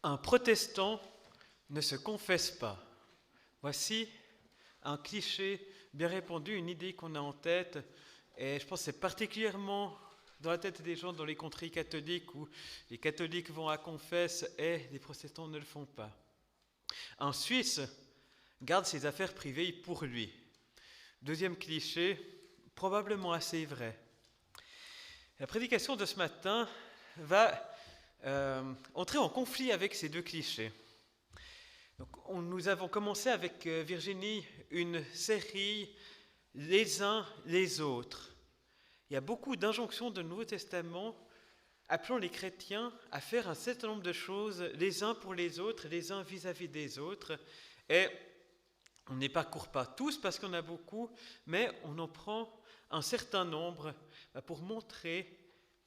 Un protestant ne se confesse pas. Voici un cliché bien répandu, une idée qu'on a en tête, et je pense que c'est particulièrement dans la tête des gens dans les contrées catholiques où les catholiques vont à confesse et les protestants ne le font pas. Un Suisse garde ses affaires privées pour lui. Deuxième cliché, probablement assez vrai. La prédication de ce matin va entrer en conflit avec ces deux clichés. Donc, nous avons commencé avec Virginie une série les uns les autres. Il y a beaucoup d'injonctions du Nouveau Testament appelant les chrétiens à faire un certain nombre de choses les uns pour les autres, les uns vis-à-vis des autres. Et on ne les parcourt pas tous parce qu'on a beaucoup, mais on en prend un certain nombre pour montrer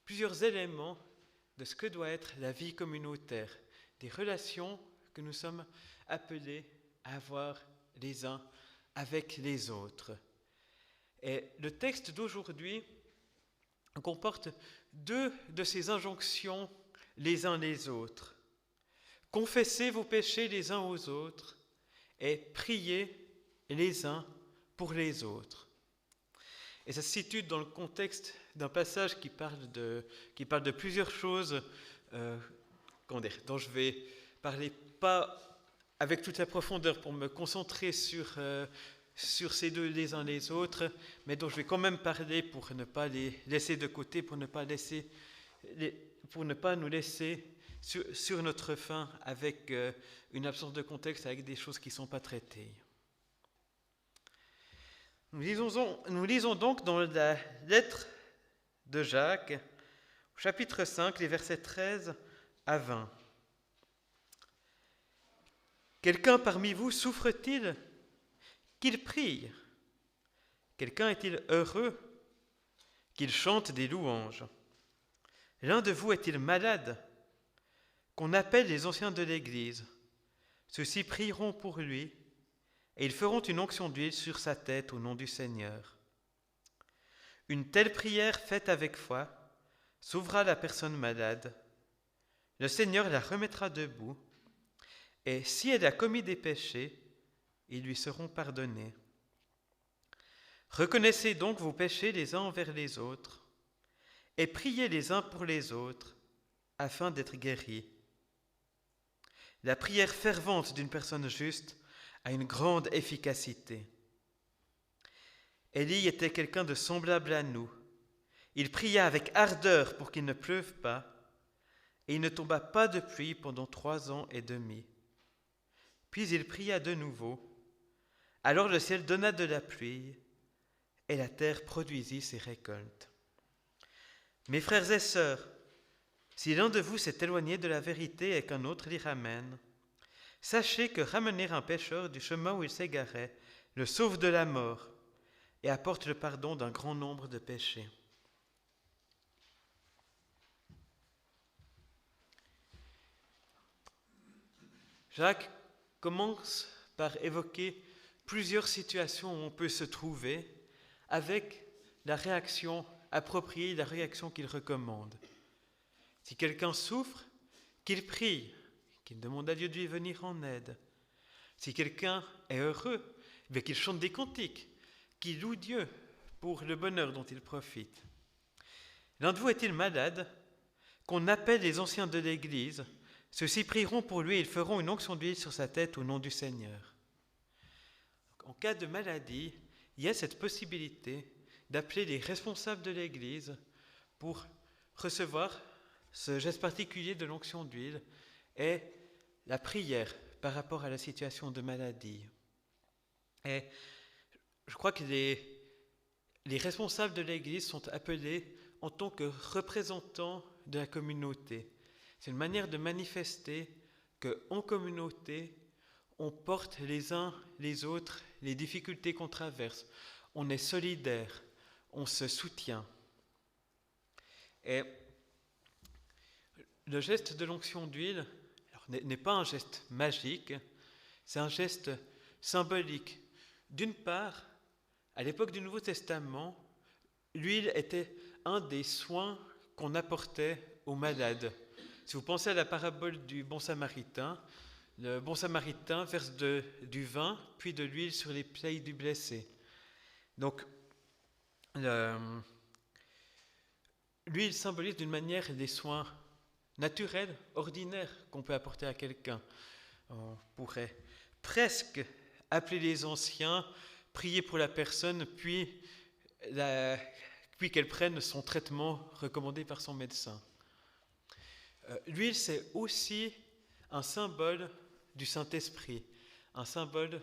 plusieurs éléments de ce que doit être la vie communautaire, des relations que nous sommes appelés à avoir les uns avec les autres. Et le texte d'aujourd'hui comporte deux de ces injonctions les uns les autres. Confessez vos péchés les uns aux autres et priez les uns pour les autres. Et ça se situe dans le contexte d'un passage qui parle de plusieurs choses dont je vais parler pas avec toute la profondeur pour me concentrer sur ces deux les uns les autres, mais dont je vais quand même parler pour ne pas les laisser de côté, pour ne pas nous laisser sur notre faim avec une absence de contexte, avec des choses qui ne sont pas traitées. Nous lisons donc dans la lettre de Jacques, au chapitre 5, les versets 13 à 20. Quelqu'un parmi vous souffre-t-il? Qu'il prie. Quelqu'un est-il heureux? Qu'il chante des louanges. L'un de vous est-il malade? Qu'on appelle les anciens de l'Église. Ceux-ci prieront pour lui, et ils feront une onction d'huile sur sa tête au nom du Seigneur. Une telle prière faite avec foi sauvera la personne malade. Le Seigneur la remettra debout, et si elle a commis des péchés, ils lui seront pardonnés. Reconnaissez donc vos péchés les uns envers les autres, et priez les uns pour les autres, afin d'être guéris. La prière fervente d'une personne juste a une grande efficacité. Élie était quelqu'un de semblable à nous. Il pria avec ardeur pour qu'il ne pleuve pas, et il ne tomba pas de pluie pendant 3 ans et demi. Puis il pria de nouveau. Alors le ciel donna de la pluie, et la terre produisit ses récoltes. Mes frères et sœurs, si l'un de vous s'est éloigné de la vérité et qu'un autre l'y ramène, sachez que ramener un pécheur du chemin où il s'égarait le sauve de la mort et apporte le pardon d'un grand nombre de péchés. Jacques commence par évoquer plusieurs situations où on peut se trouver avec la réaction appropriée, la réaction qu'il recommande. Si quelqu'un souffre, qu'il prie, qu'il demande à Dieu de lui venir en aide. Si quelqu'un est heureux, qu'il chante des cantiques, qu'il loue Dieu pour le bonheur dont il profite. L'un de vous est-il malade? Qu'on appelle les anciens de l'Église. Ceux-ci prieront pour lui et ils feront une onction d'huile sur sa tête au nom du Seigneur. En cas de maladie, il y a cette possibilité d'appeler les responsables de l'Église pour recevoir ce geste particulier de l'onction d'huile et la prière par rapport à la situation de maladie. Et je crois que les responsables de l'Église sont appelés en tant que représentants de la communauté. C'est une manière de manifester qu'en communauté, on porte les uns les autres les difficultés qu'on traverse. On est solidaires, on se soutient. Et le geste de l'onction d'huile n'est pas un geste magique, c'est un geste symbolique. D'une part, à l'époque du Nouveau Testament, l'huile était un des soins qu'on apportait aux malades. Si vous pensez à la parabole du bon samaritain, le bon samaritain verse du vin puis de l'huile sur les plaies du blessé. Donc, l'huile symbolise d'une manière des soins naturels, ordinaires qu'on peut apporter à quelqu'un. On pourrait presque appeler les anciens, prier pour la personne, puis qu'elle prenne son traitement recommandé par son médecin. L'huile, c'est aussi un symbole du Saint-Esprit, un symbole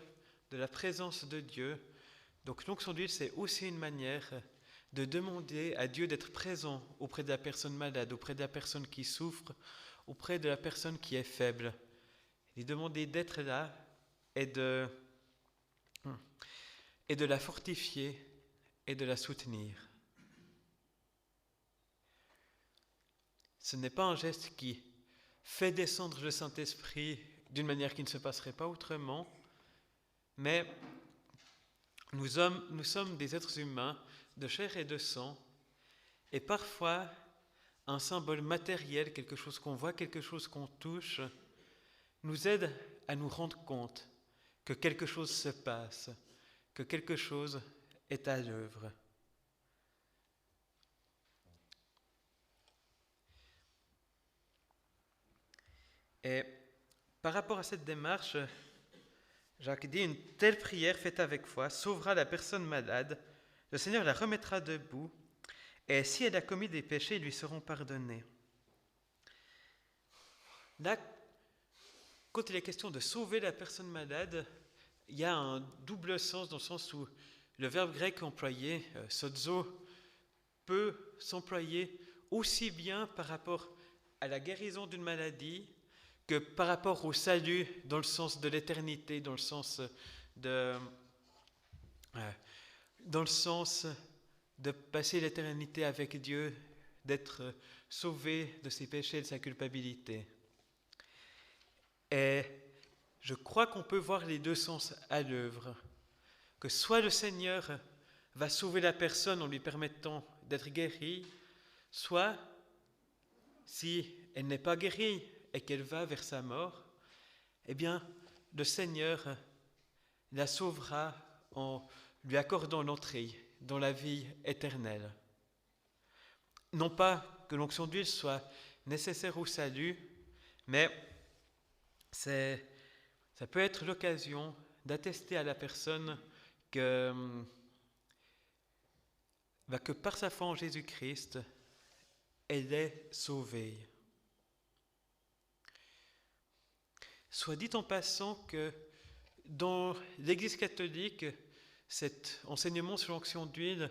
de la présence de Dieu. Donc l'onction d'huile, c'est aussi une manière de demander à Dieu d'être présent auprès de la personne malade, auprès de la personne qui souffre, auprès de la personne qui est faible. Lui demander d'être là et de la fortifier et de la soutenir. Ce n'est pas un geste qui fait descendre le Saint-Esprit d'une manière qui ne se passerait pas autrement, mais nous sommes des êtres humains de chair et de sang, et parfois un symbole matériel, quelque chose qu'on voit, quelque chose qu'on touche, nous aide à nous rendre compte que quelque chose se passe, que quelque chose est à l'œuvre. Et par rapport à cette démarche, Jacques dit, une telle prière faite avec foi sauvera la personne malade, le Seigneur la remettra debout, et si elle a commis des péchés, ils lui seront pardonnés. Là, quand il est question de sauver la personne malade, il y a un double sens dans le sens où le verbe grec employé, sozo, peut s'employer aussi bien par rapport à la guérison d'une maladie que par rapport au salut dans le sens de l'éternité, dans le sens de passer l'éternité avec Dieu, d'être sauvé de ses péchés et de sa culpabilité. Et je crois qu'on peut voir les deux sens à l'œuvre, que soit le Seigneur va sauver la personne en lui permettant d'être guérie, soit, si elle n'est pas guérie et qu'elle va vers sa mort, eh bien, le Seigneur la sauvera en lui accordant l'entrée dans la vie éternelle. Non pas que l'onction d'huile soit nécessaire au salut, mais ça peut être l'occasion d'attester à la personne que par sa foi en Jésus-Christ, elle est sauvée. Soit dit en passant que dans l'Église catholique, cet enseignement sur l'onction d'huile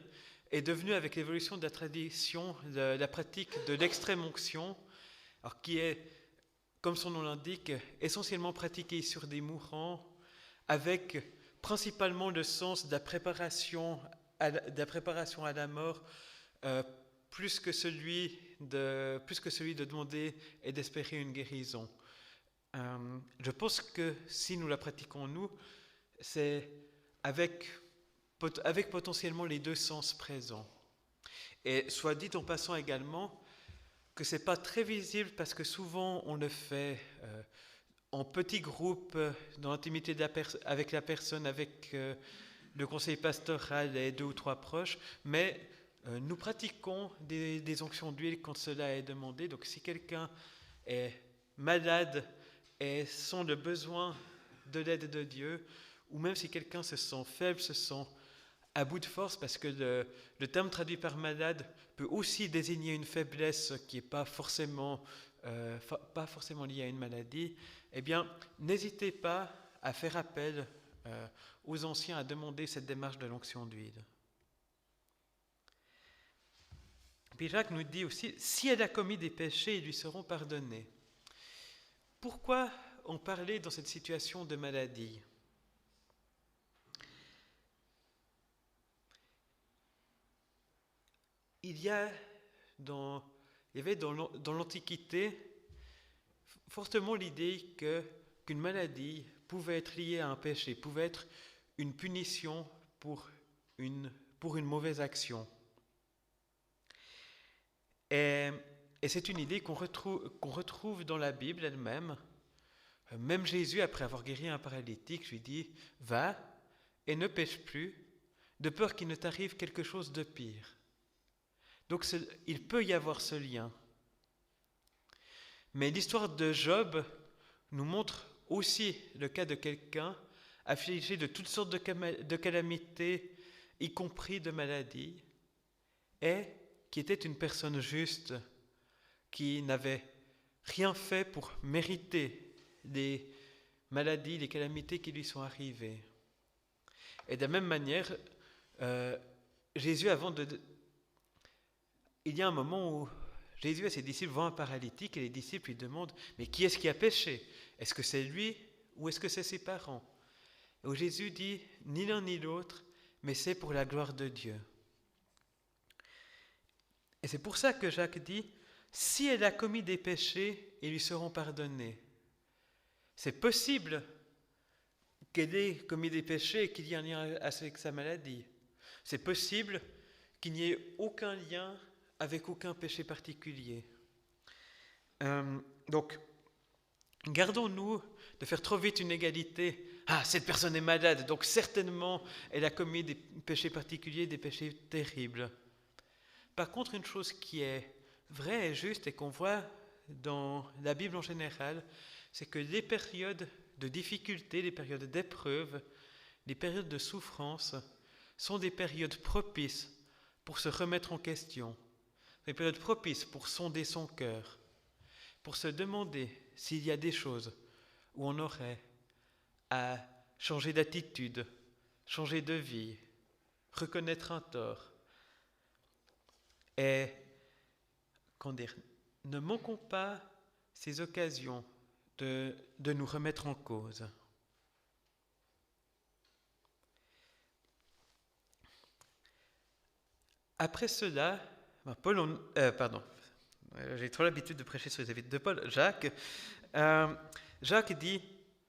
est devenu, avec l'évolution de la tradition, la pratique de l'extrême onction, alors qui est, comme son nom l'indique, essentiellement pratiquée sur des mourants, avec principalement le sens de la préparation à la mort, plus que celui de demander et d'espérer une guérison. Je pense que si nous la pratiquons nous, c'est avec potentiellement les deux sens présents. Et soit dit en passant également que ce n'est pas très visible parce que souvent on le fait en petits groupes, dans l'intimité avec la personne, avec le conseil pastoral et 2 ou 3 proches, mais nous pratiquons des onctions d'huile quand cela est demandé. Donc si quelqu'un est malade et sent le besoin de l'aide de Dieu, ou même si quelqu'un se sent faible, se sent à bout de force, parce que le terme traduit par malade peut aussi désigner une faiblesse qui n'est pas forcément liée à une maladie, eh bien, n'hésitez pas à faire appel aux anciens à demander cette démarche de l'onction d'huile. Puis Jacques nous dit aussi, si elle a commis des péchés, ils lui seront pardonnés. Pourquoi en parler dans cette situation de maladie ? Il y avait dans l'Antiquité fortement l'idée qu'une maladie pouvait être liée à un péché, pouvait être une punition pour une mauvaise action. Et Et c'est une idée qu'on retrouve dans la Bible elle-même. Même Jésus, après avoir guéri un paralytique, lui dit « Va et ne pêche plus, de peur qu'il ne t'arrive quelque chose de pire. » Donc il peut y avoir ce lien. Mais l'histoire de Job nous montre aussi le cas de quelqu'un affligé de toutes sortes de calamités, y compris de maladies, et qui était une personne juste, qui n'avait rien fait pour mériter les maladies, les calamités qui lui sont arrivées. Et de la même manière, Jésus, il y a un moment où Jésus et ses disciples voient un paralytique et les disciples lui demandent « Mais qui est-ce qui a péché? Est-ce que c'est lui ou est-ce que c'est ses parents ?» Et où Jésus dit « Ni l'un ni l'autre, mais c'est pour la gloire de Dieu. » Et c'est pour ça que Jacques dit « Si elle a commis des péchés, ils lui seront pardonnés. » C'est possible qu'elle ait commis des péchés et qu'il y ait un lien avec sa maladie. C'est possible qu'il n'y ait aucun lien avec aucun péché particulier. Donc, gardons-nous de faire trop vite une égalité. Ah, cette personne est malade, donc certainement elle a commis des péchés particuliers, des péchés terribles. Par contre, une chose qui est vraie et juste et qu'on voit dans la Bible en général, c'est que les périodes de difficulté, les périodes d'épreuve, les périodes de souffrance sont des périodes propices pour se remettre en question, des périodes propices pour sonder son cœur, pour se demander s'il y a des choses où on aurait à changer d'attitude, changer de vie, reconnaître un tort. Et, ne manquons pas ces occasions de nous remettre en cause. Après cela, j'ai trop l'habitude de prêcher sur les épîtres de Paul. Jacques dit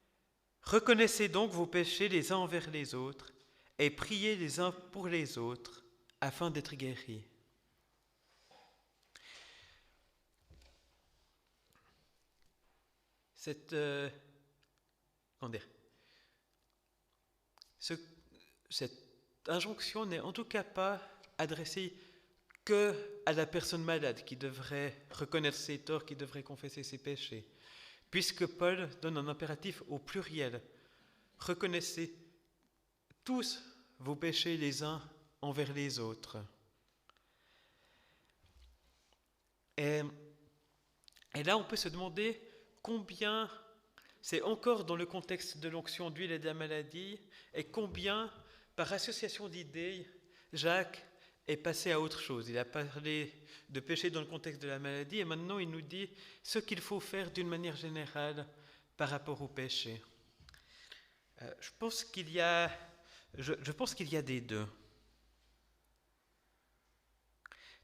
« Reconnaissez donc vos péchés les uns envers les autres et priez les uns pour les autres afin d'être guéris. » Cette injonction n'est en tout cas pas adressée que à la personne malade qui devrait reconnaître ses torts, qui devrait confesser ses péchés, puisque Paul donne un impératif au pluriel. Reconnaissez tous vos péchés les uns envers les autres. Et là, on peut se demander combien, c'est encore dans le contexte de l'onction d'huile et de la maladie, et combien, par association d'idées, Jacques est passé à autre chose. Il a parlé de péché dans le contexte de la maladie, et maintenant il nous dit ce qu'il faut faire d'une manière générale par rapport au péché. Je pense qu'il y a des deux.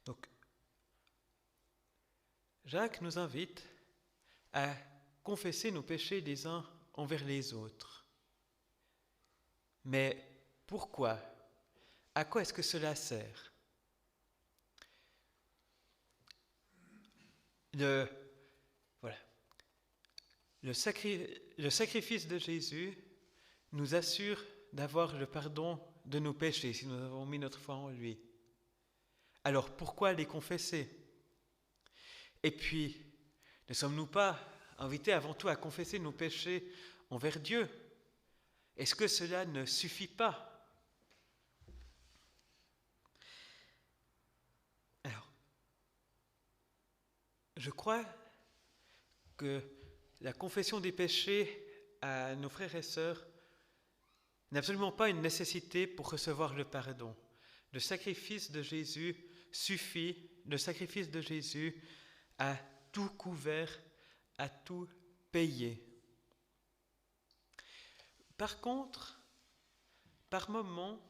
Donc, Jacques nous invite à confesser nos péchés les uns envers les autres. Mais pourquoi? À quoi est-ce que cela sert? Le sacrifice de Jésus nous assure d'avoir le pardon de nos péchés si nous avons mis notre foi en lui. Alors pourquoi les confesser? Et puis, ne sommes-nous pas invités avant tout à confesser nos péchés envers Dieu? Est-ce que cela ne suffit pas? Alors, je crois que la confession des péchés à nos frères et sœurs n'est absolument pas une nécessité pour recevoir le pardon. Le sacrifice de Jésus suffit, le sacrifice de Jésus a tout couvert, a tout payé. Par contre, par moments,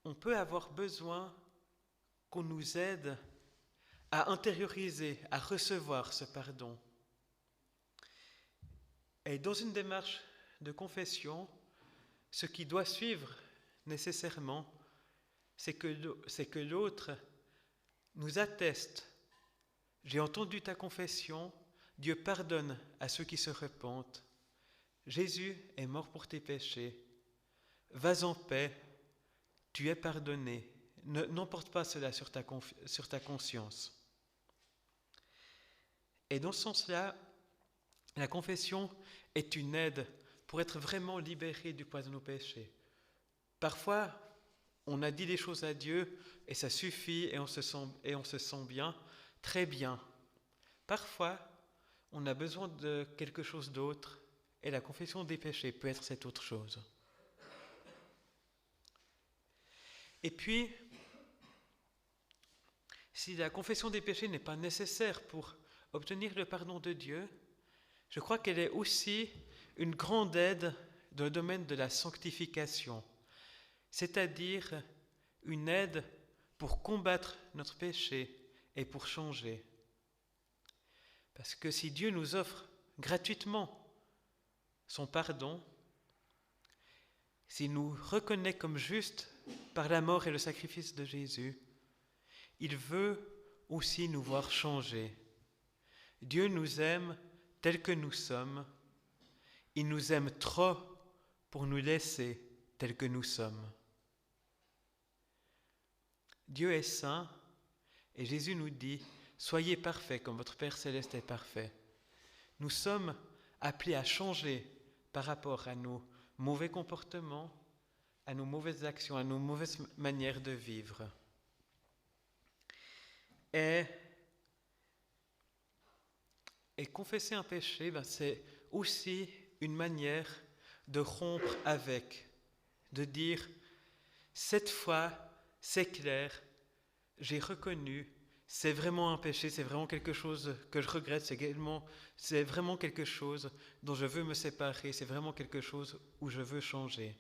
on peut avoir besoin qu'on nous aide à intérioriser, à recevoir ce pardon. Et dans une démarche de confession, ce qui doit suivre nécessairement, c'est que l'autre nous atteste: j'ai entendu ta confession, Dieu pardonne à ceux qui se repentent. Jésus est mort pour tes péchés. Vas en paix, tu es pardonné. N'emporte pas cela sur ta conscience. Et dans ce sens-là, la confession est une aide pour être vraiment libéré du poids de nos péchés. Parfois, on a dit des choses à Dieu et ça suffit et on se sent bien, très bien. Parfois, on a besoin de quelque chose d'autre et la confession des péchés peut être cette autre chose. Et puis, si la confession des péchés n'est pas nécessaire pour obtenir le pardon de Dieu, je crois qu'elle est aussi une grande aide dans le domaine de la sanctification, c'est-à-dire une aide pour combattre notre péché et pour changer. Parce que si Dieu nous offre gratuitement son pardon, s'il nous reconnaît comme justes par la mort et le sacrifice de Jésus, il veut aussi nous voir changer. Dieu nous aime tels que nous sommes. Il nous aime trop pour nous laisser tels que nous sommes. Dieu est saint et Jésus nous dit: soyez parfaits comme votre Père céleste est parfait. Nous sommes appelés à changer par rapport à nos mauvais comportements, à nos mauvaises actions, à nos mauvaises manières de vivre. Et confesser un péché, c'est aussi une manière de rompre avec, de dire: cette fois, c'est clair, j'ai reconnu, c'est vraiment un péché, c'est vraiment quelque chose que je regrette, c'est vraiment quelque chose dont je veux me séparer, c'est vraiment quelque chose où je veux changer.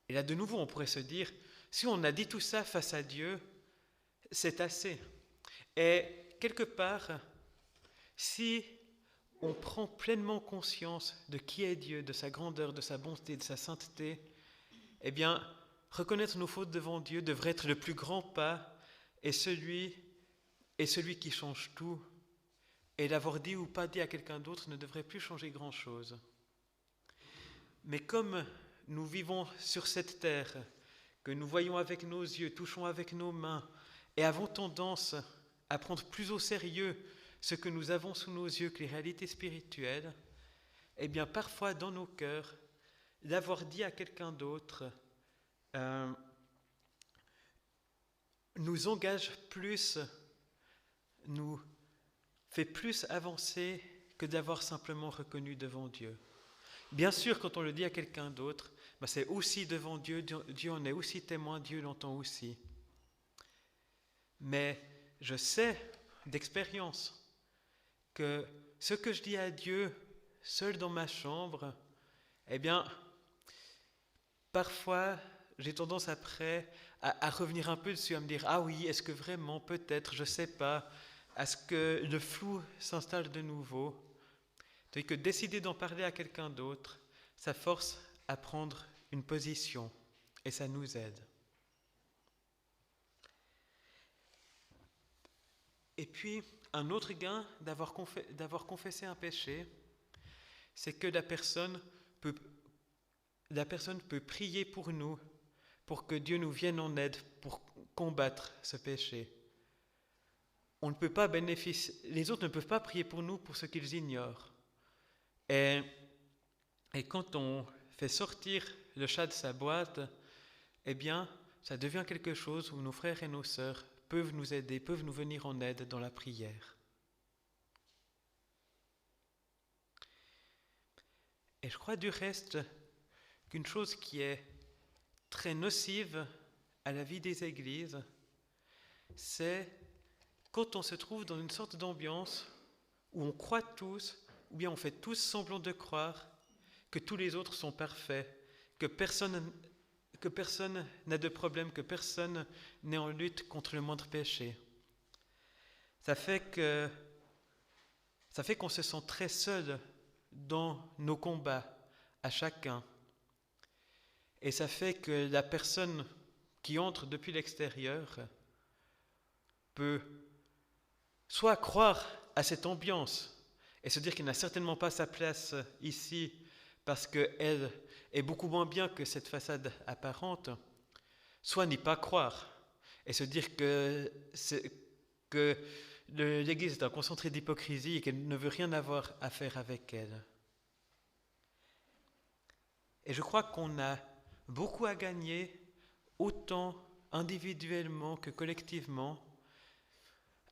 Et là, de nouveau, on pourrait se dire, si on a dit tout ça face à Dieu, c'est assez. Et quelque part, si on prend pleinement conscience de qui est Dieu, de sa grandeur, de sa bonté, de sa sainteté, eh bien, reconnaître nos fautes devant Dieu devrait être le plus grand pas et celui qui change tout. Et l'avoir dit ou pas dit à quelqu'un d'autre ne devrait plus changer grand-chose. Mais comme nous vivons sur cette terre, que nous voyons avec nos yeux, touchons avec nos mains, et avons tendance à prendre plus au sérieux ce que nous avons sous nos yeux que les réalités spirituelles, eh bien parfois dans nos cœurs, l'avoir dit à quelqu'un d'autre nous engage plus, nous fait plus avancer que d'avoir simplement reconnu devant Dieu. Bien sûr, quand on le dit à quelqu'un d'autre, c'est aussi devant Dieu, Dieu en est aussi témoin, Dieu l'entend aussi. Mais je sais d'expérience que ce que je dis à Dieu seul dans ma chambre, eh bien, parfois, j'ai tendance après à revenir un peu dessus, à me dire: ah oui, est-ce que vraiment, peut-être, je ne sais pas, à ce que le flou s'installe de nouveau. Tandis que décider d'en parler à quelqu'un d'autre, ça force à prendre une position et ça nous aide. Et puis, un autre gain d'avoir confessé un péché, c'est que la personne peut prier pour nous, pour que Dieu nous vienne en aide pour combattre ce péché. On ne peut pas les autres ne peuvent pas prier pour nous pour ce qu'ils ignorent. Et quand on fait sortir le chat de sa boîte, eh bien, ça devient quelque chose où nos frères et nos sœurs peuvent nous aider, peuvent nous venir en aide dans la prière. Et je crois du reste qu'une chose qui est très nocive à la vie des églises, c'est quand on se trouve dans une sorte d'ambiance où on croit tous, ou bien on fait tous semblant de croire que tous les autres sont parfaits, que personne n'a de problème, que personne n'est en lutte contre le moindre péché. Ça fait qu'on se sent très seul dans nos combats à chacun. Et ça fait que la personne qui entre depuis l'extérieur peut soit croire à cette ambiance et se dire qu'il n'a certainement pas sa place ici parce qu'elle est beaucoup moins bien que cette façade apparente, soit n'y pas croire et se dire que l'Église est un concentré d'hypocrisie et qu'elle ne veut rien avoir à faire avec elle. Et je crois qu'on a beaucoup à gagner, autant individuellement que collectivement,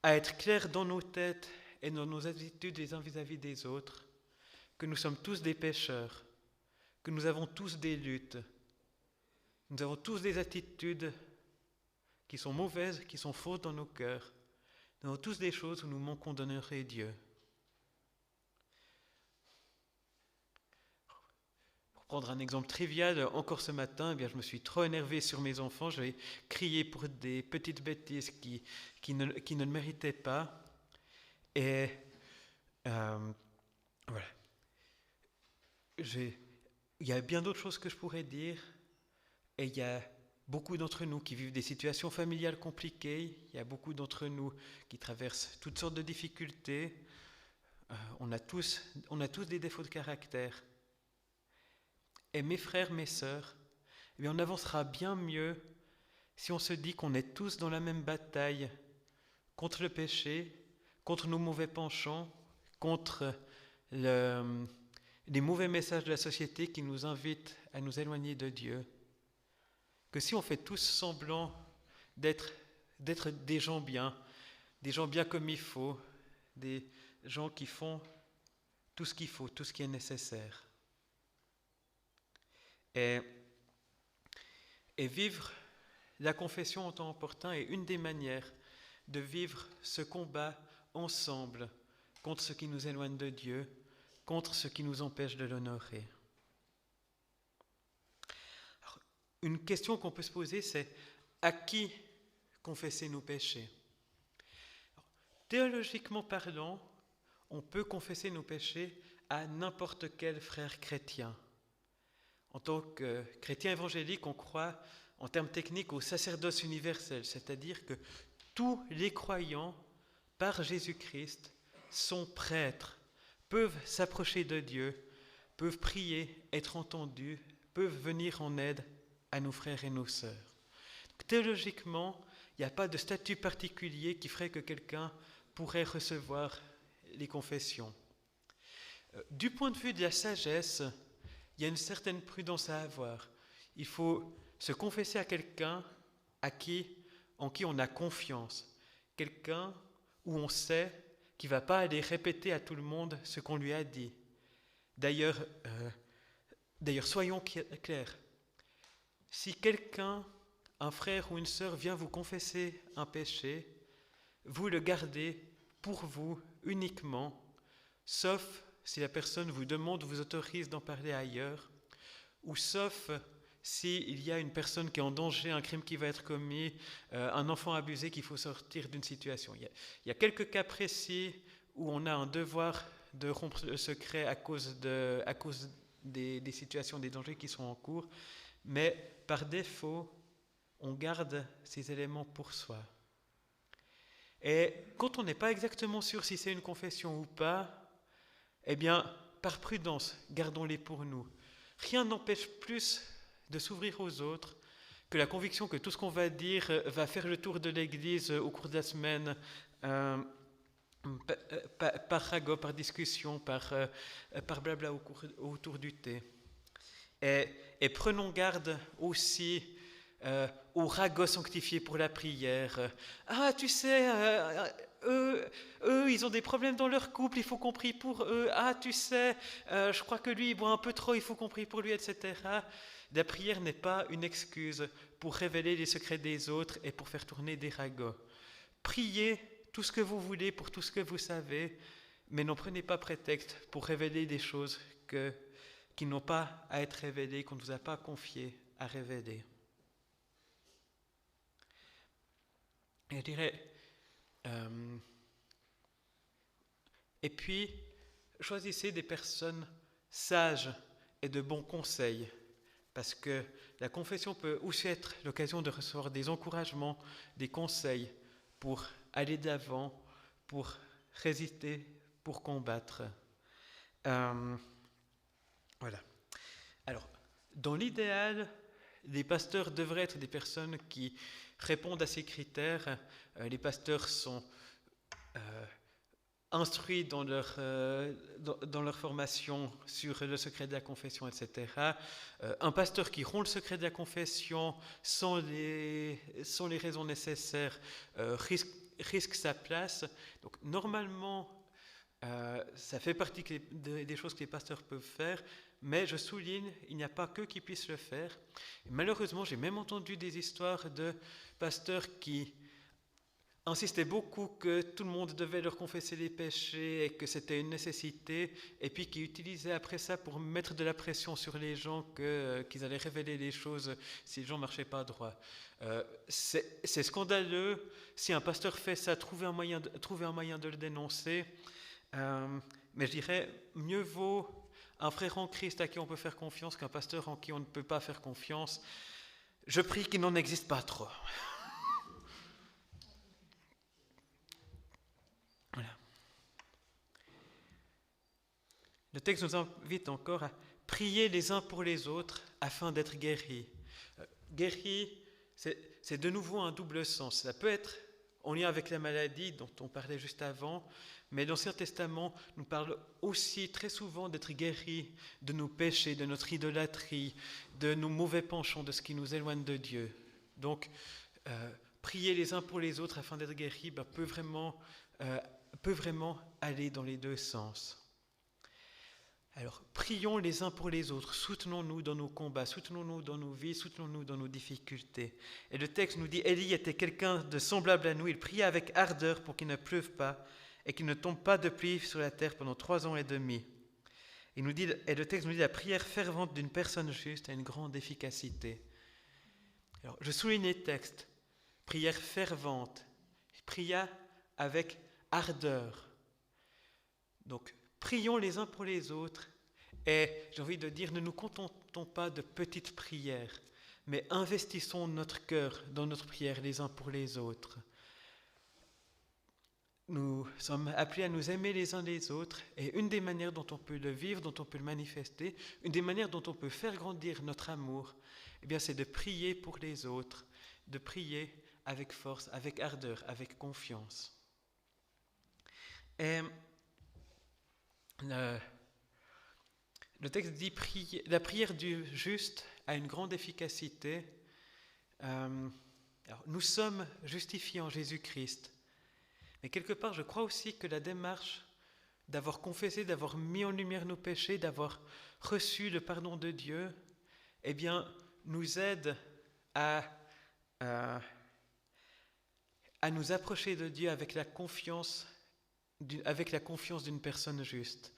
à être clair dans nos têtes et dans nos attitudes les uns vis-à-vis des autres, que nous sommes tous des pécheurs, que nous avons tous des luttes, nous avons tous des attitudes qui sont mauvaises, qui sont fausses dans nos cœurs. Nous avons tous des choses où nous manquons d'honorer Dieu. Pour prendre un exemple trivial, encore ce matin, je me suis trop énervé sur mes enfants. J'avais crié pour des petites bêtises qui ne le méritaient pas. Et voilà. Il y a bien d'autres choses que je pourrais dire. Et il y a beaucoup d'entre nous qui vivent des situations familiales compliquées. Il y a beaucoup d'entre nous qui traversent toutes sortes de difficultés. On a tous des défauts de caractère. Et mes frères, mes sœurs, on avancera bien mieux si on se dit qu'on est tous dans la même bataille contre le péché, contre nos mauvais penchants, contre les mauvais messages de la société qui nous invitent à nous éloigner de Dieu. Que si on fait tous semblant d'être des gens bien comme il faut, des gens qui font tout ce qu'il faut, tout ce qui est nécessaire. Et vivre la confession en temps opportun est une des manières de vivre ce combat ensemble contre ce qui nous éloigne de Dieu, contre ce qui nous empêche de l'honorer. Alors, une question qu'on peut se poser, c'est à qui confesser nos péchés ? Alors, théologiquement parlant, on peut confesser nos péchés à n'importe quel frère chrétien. En tant que chrétien évangélique, on croit en termes techniques au sacerdoce universel, c'est-à-dire que tous les croyants, par Jésus-Christ, sont prêtres, peuvent s'approcher de Dieu, peuvent prier, être entendus, peuvent venir en aide à nos frères et nos sœurs. Donc, théologiquement, il n'y a pas de statut particulier qui ferait que quelqu'un pourrait recevoir les confessions. Du point de vue de la sagesse, il y a une certaine prudence à avoir. Il faut se confesser à quelqu'un en qui on a confiance. Quelqu'un où on sait qu'il ne va pas aller répéter à tout le monde ce qu'on lui a dit. D'ailleurs, soyons clairs. Si quelqu'un, un frère ou une sœur, vient vous confesser un péché, vous le gardez pour vous uniquement, sauf si la personne vous demande ou vous autorise d'en parler ailleurs, ou sauf s'il y a une personne qui est en danger, un crime qui va être commis, un enfant abusé qu'il faut sortir d'une situation. Il y a quelques cas précis où on a un devoir de rompre le secret à cause des situations, des dangers qui sont en cours, mais par défaut, on garde ces éléments pour soi. Et quand on n'est pas exactement sûr si c'est une confession ou pas, par prudence, gardons-les pour nous. Rien n'empêche plus de s'ouvrir aux autres que la conviction que tout ce qu'on va dire va faire le tour de l'Église au cours de la semaine, par ragot, par discussion, par blabla autour du thé. Et prenons garde aussi aux ragots sanctifiés pour la prière. Ah, tu sais, eux, ils ont des problèmes dans leur couple, il faut qu'on prie pour eux. Ah, tu sais, je crois que lui, il boit un peu trop, il faut qu'on prie pour lui, etc. La prière n'est pas une excuse pour révéler les secrets des autres et pour faire tourner des ragots. Priez tout ce que vous voulez pour tout ce que vous savez, mais n'en prenez pas prétexte pour révéler des choses qui n'ont pas à être révélées, qu'on ne vous a pas confié à révéler. Et je dirais, et puis, choisissez des personnes sages et de bons conseils parce que la confession peut aussi être l'occasion de recevoir des encouragements, des conseils pour aller d'avant, pour résister, pour combattre. Voilà. Alors, dans l'idéal, les pasteurs devraient être des personnes qui répondent à ces critères. Les pasteurs sont instruits dans leur formation sur le secret de la confession, etc. Un pasteur qui rompt le secret de la confession sans les raisons nécessaires risque sa place. Donc normalement, ça fait partie des choses que les pasteurs peuvent faire, mais je souligne, il n'y a pas qu'eux qui puissent le faire. Et malheureusement, j'ai même entendu des histoires de pasteurs qui insistaient beaucoup que tout le monde devait leur confesser les péchés et que c'était une nécessité, et puis qui utilisaient après ça pour mettre de la pression sur les gens qu'ils allaient révéler les choses si les gens ne marchaient pas droit. C'est scandaleux. Si un pasteur fait ça, trouver un moyen de le dénoncer. Mais je dirais, mieux vaut un frère en Christ à qui on peut faire confiance qu'un pasteur en qui on ne peut pas faire confiance. Je prie qu'il n'en existe pas trop. Voilà. Le texte nous invite encore à prier les uns pour les autres afin d'être guéris. Guéris, c'est de nouveau un double sens. Ça peut être en lien avec la maladie dont on parlait juste avant, mais l'Ancien Testament nous parle aussi très souvent d'être guéris de nos péchés, de notre idolâtrie, de nos mauvais penchants, de ce qui nous éloigne de Dieu. Donc, prier les uns pour les autres afin d'être guéris peut vraiment aller dans les deux sens. Alors, prions les uns pour les autres, soutenons-nous dans nos combats, soutenons-nous dans nos vies, soutenons-nous dans nos difficultés. Et le texte nous dit, Élie était quelqu'un de semblable à nous, il pria avec ardeur pour qu'il ne pleuve pas et qu'il ne tombe pas de pluie sur la terre pendant 3 ans et demi. Et le texte nous dit, la prière fervente d'une personne juste a une grande efficacité. Alors, je souligne les textes, prière fervente, il pria avec ardeur. Donc, prions les uns pour les autres et j'ai envie de dire, ne nous contentons pas de petites prières, mais investissons notre cœur dans notre prière les uns pour les autres. Nous sommes appelés à nous aimer les uns les autres et une des manières dont on peut le vivre, dont on peut le manifester, une des manières dont on peut faire grandir notre amour, eh bien, c'est de prier pour les autres, de prier avec force, avec ardeur, avec confiance. Et le texte dit la prière du juste a une grande efficacité. Alors, nous sommes justifiés en Jésus-Christ. Mais quelque part, je crois aussi que la démarche d'avoir confessé, d'avoir mis en lumière nos péchés, d'avoir reçu le pardon de Dieu, eh bien, nous aide à nous approcher de Dieu avec la confiance d'une personne juste.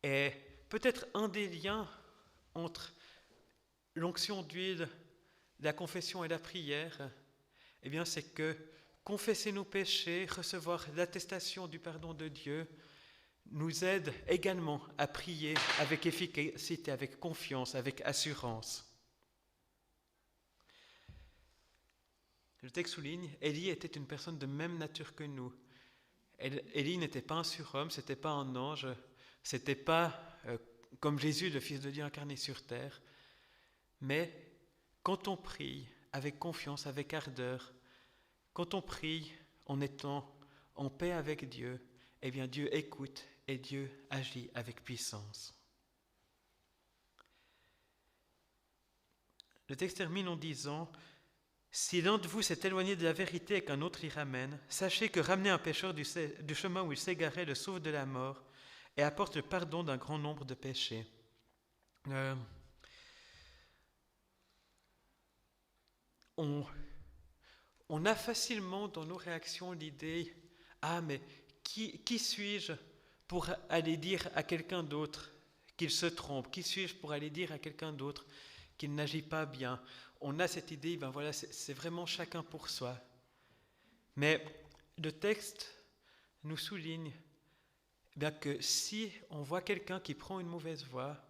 Et peut-être un des liens entre l'onction d'huile, la confession et la prière, eh bien, c'est que confesser nos péchés, recevoir l'attestation du pardon de Dieu, nous aide également à prier avec efficacité, avec confiance, avec assurance. Le texte souligne, Élie était une personne de même nature que nous. Élie n'était pas un surhomme, c'était pas un ange, c'était pas comme Jésus, le Fils de Dieu incarné sur terre. Mais quand on prie avec confiance, avec ardeur, quand on prie en étant en paix avec Dieu, eh bien Dieu écoute et Dieu agit avec puissance. Le texte termine en disant, « Si l'un de vous s'est éloigné de la vérité et qu'un autre y ramène, sachez que ramener un pécheur du chemin où il s'égarait le sauve de la mort et apporte le pardon d'un grand nombre de péchés. » On a facilement dans nos réactions l'idée « Ah, mais qui suis-je pour aller dire à quelqu'un d'autre qu'il se trompe? Qui suis-je pour aller dire à quelqu'un d'autre qu'il n'agit pas bien ?» On a cette idée, ben voilà, c'est vraiment chacun pour soi. Mais le texte nous souligne bien que si on voit quelqu'un qui prend une mauvaise voie,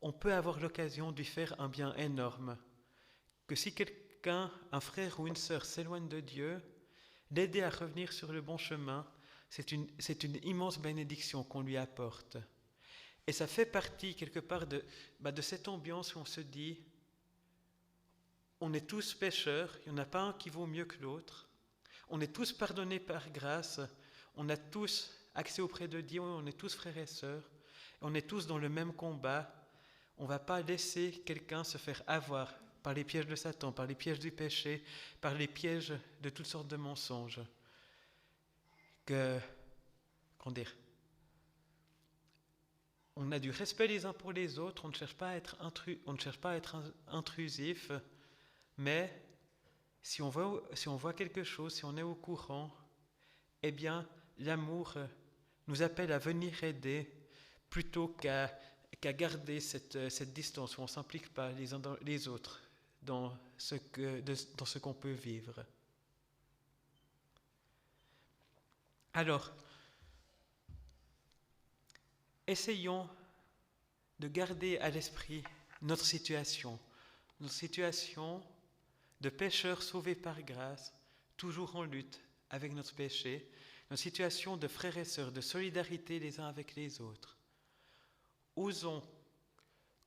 on peut avoir l'occasion de lui faire un bien énorme. Que si quelqu'un, un frère ou une sœur s'éloigne de Dieu, l'aider à revenir sur le bon chemin, c'est une immense bénédiction qu'on lui apporte. Et ça fait partie quelque part de cette ambiance où on se dit, on est tous pécheurs, il n'y en a pas un qui vaut mieux que l'autre, on est tous pardonnés par grâce, on a tous accès auprès de Dieu, on est tous frères et sœurs, on est tous dans le même combat. On ne va pas laisser quelqu'un se faire avoir par les pièges de Satan, par les pièges du péché, par les pièges de toutes sortes de mensonges. On a du respect les uns pour les autres, on ne cherche pas à être intrusif, mais si on voit quelque chose, si on est au courant, eh bien, l'amour nous appelle à venir aider plutôt qu'à garder cette distance où on ne s'implique pas les uns dans les autres dans ce qu'on peut vivre. Alors, essayons de garder à l'esprit notre situation de pécheurs sauvés par grâce, toujours en lutte avec notre péché, notre situation de frères et sœurs, de solidarité les uns avec les autres. Osons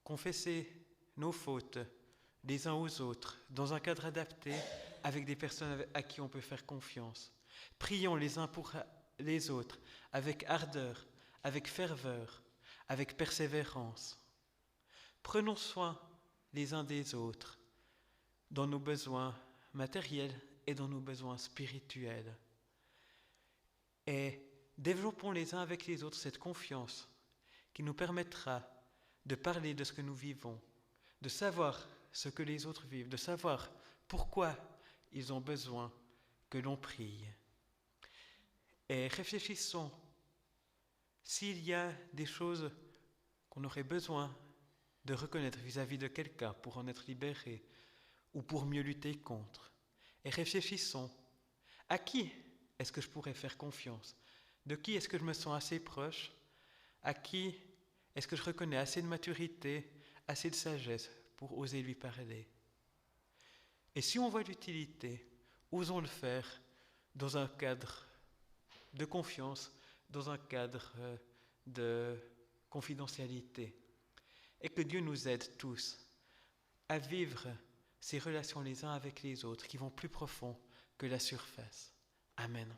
confesser nos fautes les uns aux autres dans un cadre adapté avec des personnes à qui on peut faire confiance. Prions les uns pour les autres avec ardeur, avec ferveur, avec persévérance. Prenons soin les uns des autres dans nos besoins matériels et dans nos besoins spirituels. Et développons les uns avec les autres cette confiance qui nous permettra de parler de ce que nous vivons, de savoir ce que les autres vivent, de savoir pourquoi ils ont besoin que l'on prie. Et réfléchissons s'il y a des choses qu'on aurait besoin de reconnaître vis-à-vis de quelqu'un pour en être libéré ou pour mieux lutter contre. Et réfléchissons, à qui est-ce que je pourrais faire confiance? De qui est-ce que je me sens assez proche? À qui est-ce que je reconnais assez de maturité, assez de sagesse pour oser lui parler? Et si on voit l'utilité, osons le faire dans un cadre de confiance, dans un cadre de confidentialité. Et que Dieu nous aide tous à vivre ces relations les uns avec les autres qui vont plus profond que la surface. Amen.